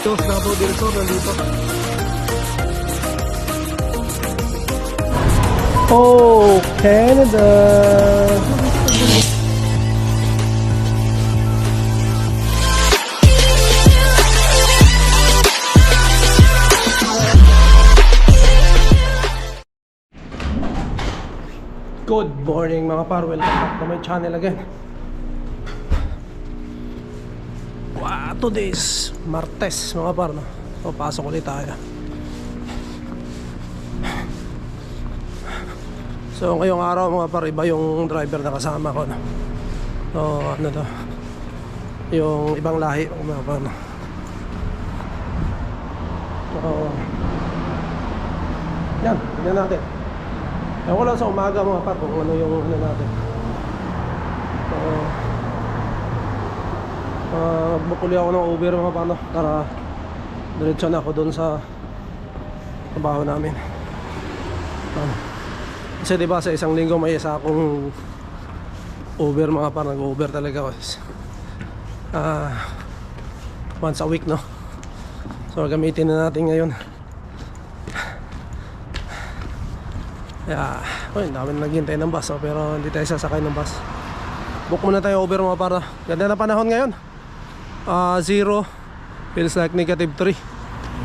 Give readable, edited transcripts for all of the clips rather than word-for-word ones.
Dos Davao del Sur nandito. Oh, Canada! Good morning mga par, welcome back to my channel again. Wow, today's Martes mga par, no? So, pasok ulit tayo. So ngayong araw mga par, iba yung driver na kasama ko, no? So ano to, yung ibang lahi mga par, no? So yan, tignan natin. Ewan ko lang sa umaga mga par kung ano yung ano natin. So bukuli ako ng Uber mga par, no? Para diretso na ako doon sa trabaho namin. Kasi diba sa isang linggo may isa akong Uber mga par, nag-Uber talaga ako. Once a week, no? So gamitin na natin ngayon. Yeah. Uy, dami na naghihintay ng bus, oh, pero hindi tayo sasakay ng bus. Book muna tayo Uber mga para. Ganda na panahon ngayon. 0 feels like -3.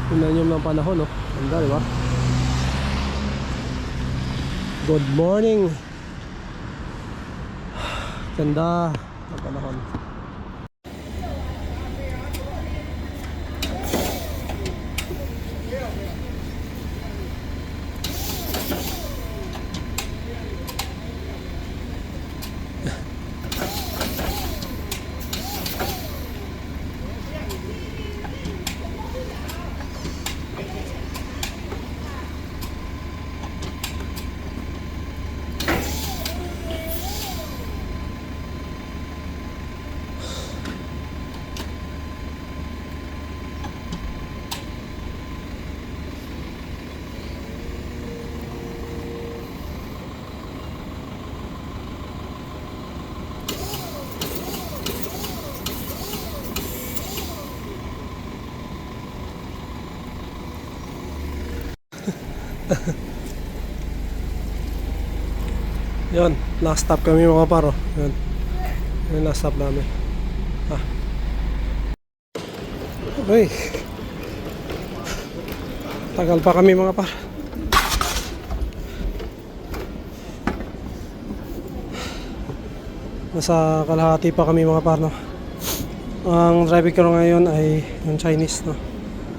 Tingnan nyo ng panahon, oh. Ganda, diba? Good morning. Ganda ang panahon. Yun, last stop kami mga paro. Yun, yun last stop namin. Uy, tagal pa kami mga par. Nasa kalahati pa kami mga par, no? Ang driver ko ngayon ay yung Chinese, no?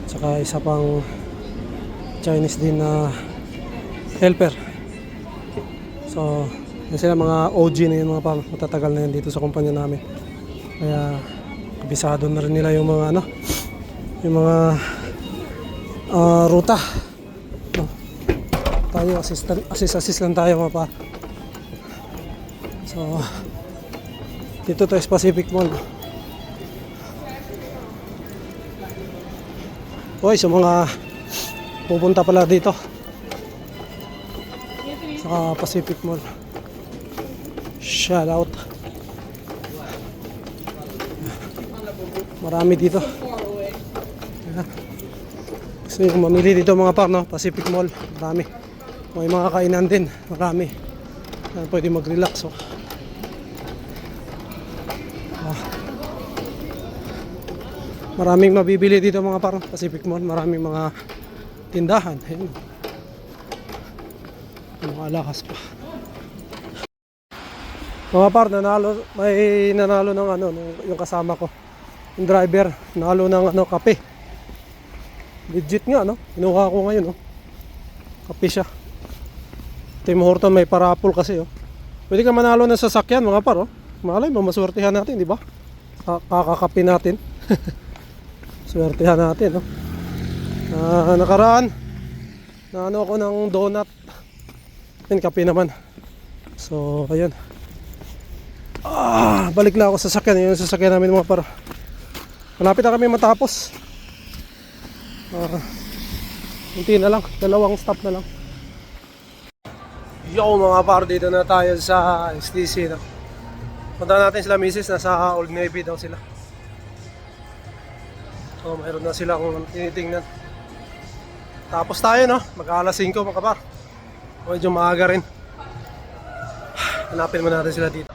Tsaka isa pang Chinese din na helper. So yun sila, mga OG na yun mga par, matatagal na yun dito sa kumpanya namin. Kaya kabisado na rin nila yung mga ano, yung mga ruta, no? Tayo assist lang tayo mga par. So dito tayo sa Pacific Mall. Hoy, sa mga pupunta pala dito sa Pacific Mall, shout out. Marami dito. Gusto nyo mamili dito mga par, no? Pacific Mall, marami. May mga kainan din, marami. Pwede mag-relax, oh. Maraming mabibili dito mga par, Pacific Mall. Maraming mga tindahan. Ayun, mga alakas pa. Mga par, may nanalo ng ano, yung kasama ko, yung driver, nanalo ng ano, kape. Legit nga, no? Kinuha ko ngayon, no? Kape siya. Tim Horton may parapol kasi, oh. Pwede ka manalo ng sasakyan mga par, oh. Malay mo, maswertihan natin, di ba? Kakakape natin. Swertihan natin, no? Nakaraan na ano ako ng donut. Yan, kape naman. So, ayun. Balik lang ako sa sasakyan. Yung sasakyan namin mga par. Malapit na kami matapos. Unti na lang, 2 stop na lang. Yo mga par, dito na tayo sa STC, no? Punta natin sila misis, nasa Old Navy daw sila. So mayroon na sila kung tinitingnan. Tapos tayo no, mag-alas 5 mga kapar. Medyo maaga rin. Hanapin mo natin sila dito.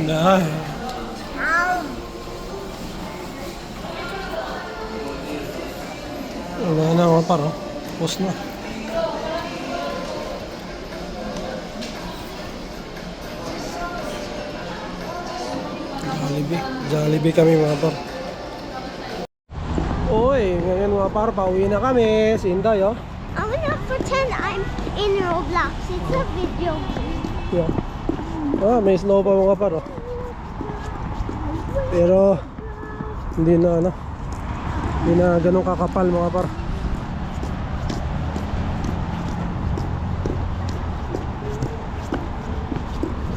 Nah. Wala na mga paro. Post na. Jollibee kami mga par. Oy, ngayon mga par, pauwi na kami. Si Inday, oh. I wanna pretend I'm in Roblox. It's a video game. Yeah. Ah, may snow pa mga par, oh. Pero hindi na ano. Hindi na ganun kakapal mga par.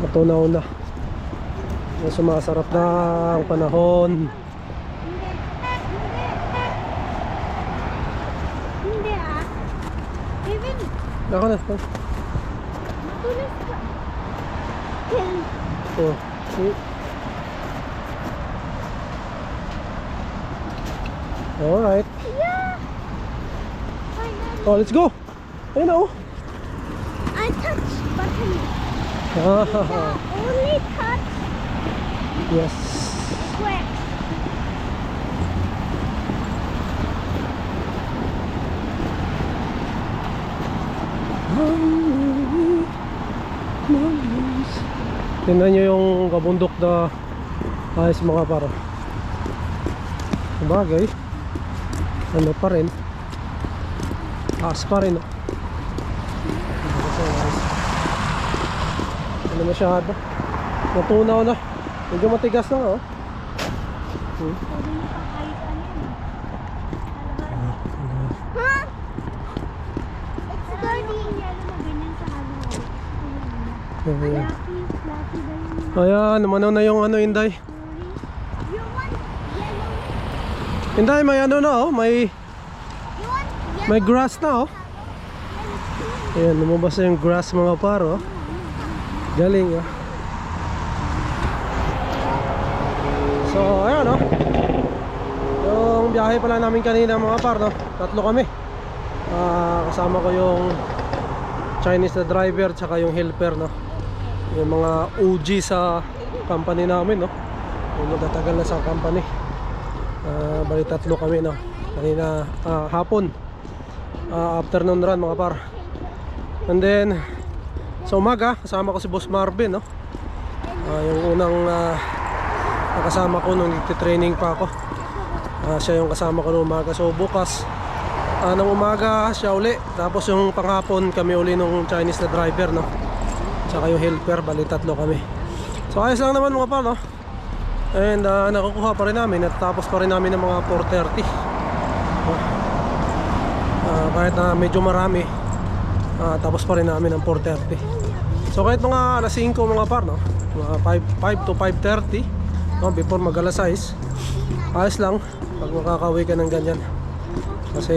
Matunaw na. Sumasarap na ang panahon. Hindi ah. Even Ako na. tulis ka. Oh. Alright. Yeah. Finally. Oh, let's go. Ayun na, oh. I touch button. Ah, Only touch yes. square. Tingnan nyo yung kabundok na ayos mga para. Sabagay, ano pa rin, taas pa rin, oh. Ano masyado, natunaw na, medyo matigas na, oh. Pwede mo pa kahit ano yun. Huh? It's dirty. Yellow na ganyan sa halo. Ayan. Fluffy ba yun? Ayan, namanaw na yung ano, Inday. You want yellow? Inday, may ano na, oh, may You want yellow? may grass na, oh. Ayan, lumabas na yung grass mga paro, oh. Galing, ah. So, ayan, no? Yung biyahe pala namin kanina mga par, no? Tatlo kami. Kasama ko yung Chinese na driver tsaka yung helper, no? Yung mga OG sa company namin, no? Yung matatagal na sa company. Bali tatlo kami, no? Kanina hapon, afternoon run mga par. And then sa umaga kasama ko si Boss Marvin, no? Yung unang nakasama ko nung nagtitraining pa ako. Siya yung kasama ko nung umaga. So bukas ng umaga siya uli. Tapos yung panghapon kami uli nung Chinese na driver, no? Tsaka yung helper, bali tatlo kami. So ayos lang naman mga pa, no? And nakukuha pa rin namin at tapos pa rin namin ng mga 4:30. Kahit na medyo marami, tapos pa rin namin ng 4:30. So kahit mga alas 5 mga par, no? Mga 5 to 5:30, no? Before mag alas 6, ayos lang pag makakauwi ka ng ganyan. Kasi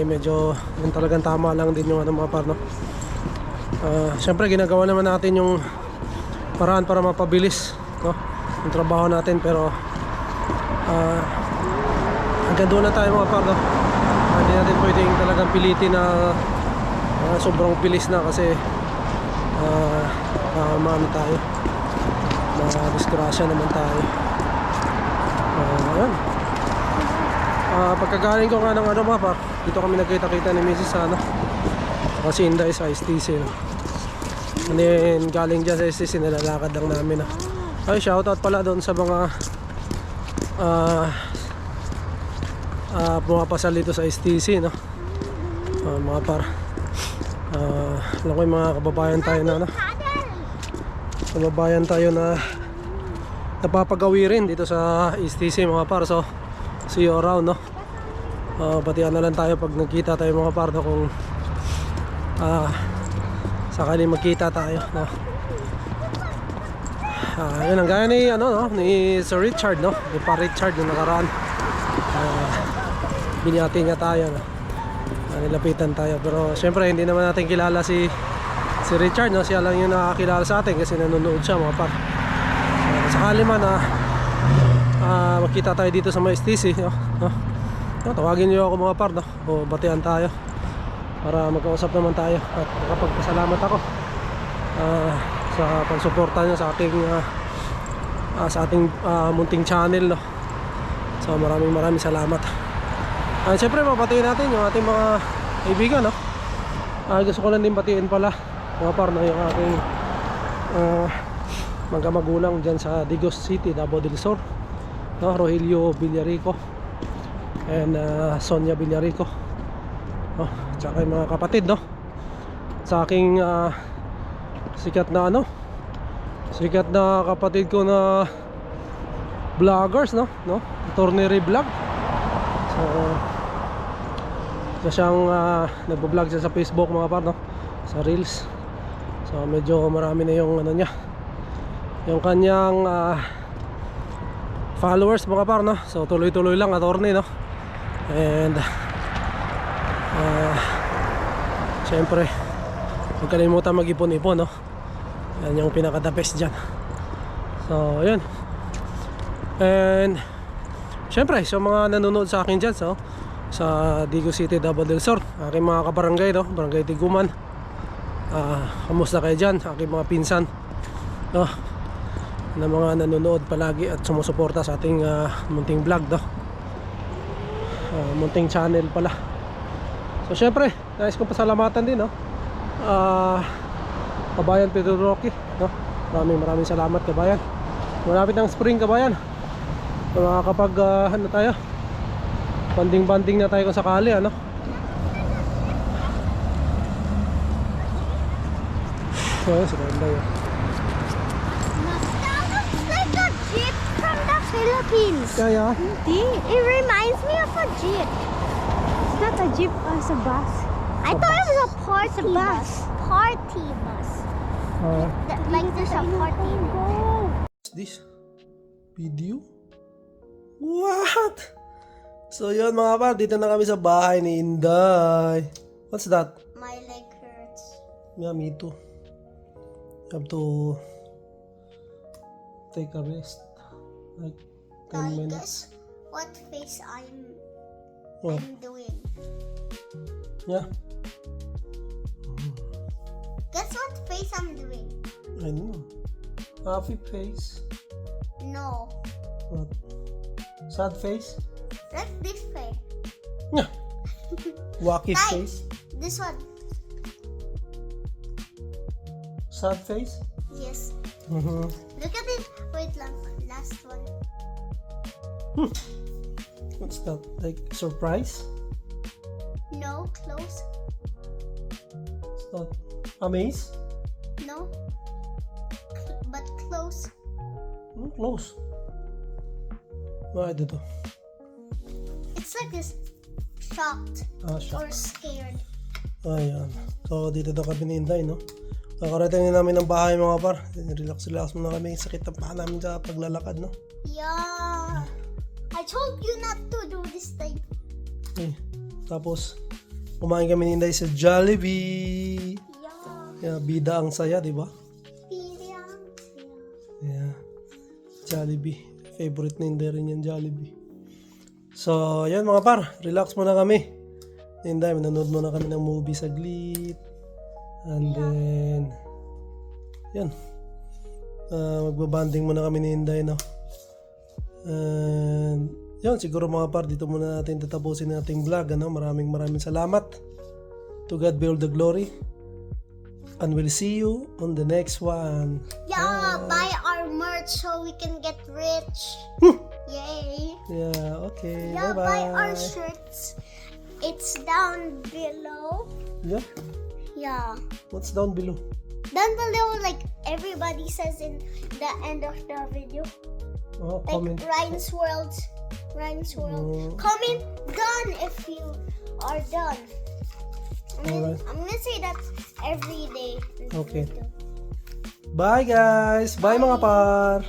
medyo yung talagang tama lang din yung ano mga par, no? Siyempre ginagawa naman natin yung paraan para mapabilis, no? Yung trabaho natin, pero hanggang doon na tayo mga par, no? Hindi natin pwedeng talagang pilitin na sobrang bilis na kasi maano tayo, disgrasya naman tayo. Ayun. Pagkagaling ko nga ng ano mga par, dito kami nagkita-kita ni Mrs. Sana kasi Inday sa STC, no? And then galing dyan sa STC nilalakad lang namin, no? Ay, shoutout pala doon sa mga pumapasal dito sa STC, no? Mga par, alam ko yung mga kababayan tayo na, no? Kababayan tayo na napapagawi rin dito sa STC mga par. So see you around, no? Batian na lang tayo pag nagkita tayo mga par, no? Kung sakaling magkita tayo, no? Yun ang gaya ni, ano, no? Ni Sir Richard, no? Ni Pa Richard yung nakaraan. Binyati niya tayo, no? Nilapitan tayo, pero syempre hindi naman natin kilala si Richard, no? Siya lang yung nakakilala sa atin kasi nanonood siya mga par. Sakali man na makita tayo dito sa mga STC, no? Tawagin niyo ako mga par, no? O batian tayo para magkausap naman tayo at makapagpasalamat ako sa pagsuporta niyo sa ating munting channel, no? So maraming salamat. Siyempre mapatiin natin yung ating mga kaibigan, no? Gusto ko lang din batiin pala mga par, no? Yung aking mga magulang dyan sa Digos City, Davao del Sur, no? Rogelio Villarico and Sonia Villarico, no? Tsaka yung mga kapatid, no? Sa aking sikat na kapatid ko na vloggers, no? Tornery Vlog. So siyang nagbo-vlog siya sa Facebook mga par, no? Sa Reels. So medyo marami na yung ano niya, yung kanyang followers mga par, no? So tuloy-tuloy lang attorney, no? And syempre huwag kalimutan mag-ipon-ipon, no? Yan yung pinaka-the best dyan. So yun. And syempre sa mga nanonood sa akin dyan, so sa Digos City, Davao del Sur, aking mga kabarangay, no? Barangay Tiguman, kamusta kayo dyan? Aking mga pinsan, no? Na mga nanonood palagi at sumusuporta sa ating munting vlog, no? Munting channel pala. So syempre nais kong pasalamatan din, no? Kabayan Pedro Roque, no? Maraming salamat kabayan. Malapit ng spring kabayan, makakapag ano tayo, banding na tayo kung sakali, ano? So si Ganda yun. That looks like a jeep from the Philippines. Yeah. It reminds me of a jeep. It's not a jeep, it's a bus. I thought it was a party bus. Party bus. Like there's a party. What's this? Video? What? So yun mga par, dito na kami sa bahay ni Inday. What's that? My leg hurts. Yeah, me too. Have to take a rest. Like 10 minutes. Guess what face I'm What? doing? Yeah, Guess what face I'm doing? I know. Happy face. No. What? Sad face? Like this face. Yeah. Wacky Guys, face? this one. Sad face? Yes. Mm-hmm. Look at it. Wait lang. Last one. What's that? Like surprise? No. Close. It's not amaze? No. But close. Close. I don't know. It's like this. Shocked or Shucks. scared. Ayan. So dito daw kami ni Inday, no? Nakarating na namin ng bahay mga par. Relax muna kami. Sakit ang paa namin sa paglalakad, no? Yeah. I told you not to do this thing. Eh, tapos, kumain kami ni Inday sa Jollibee. Yeah. Yeah, bida ang saya, di ba? Piliang. Yeah. Jollibee. Favorite ni Inday rin yan, Jollibee. So, yan mga par. Relax muna kami. Inday, manonood muna kami ng movie saglit. And then, yan. Magbabanding muna kami ni Inday, no? And, yan, siguro mga par, dito muna natin tatapusin ang ating vlog, ano? Maraming salamat. To God be all the glory. And we'll see you on the next one. Yeah, buy our merch so we can get rich. Yay. Yeah, okay. Yeah, Bye-bye. buy our shirts. It's down below. Yeah. Yeah. What's down below? Down below, like everybody says in the end of the video. Oh, Like comment. Ryan's World. Oh. Comment done if you are done. Alright. I'm gonna say that every day. in the Okay. video. Bye guys. Bye mga par.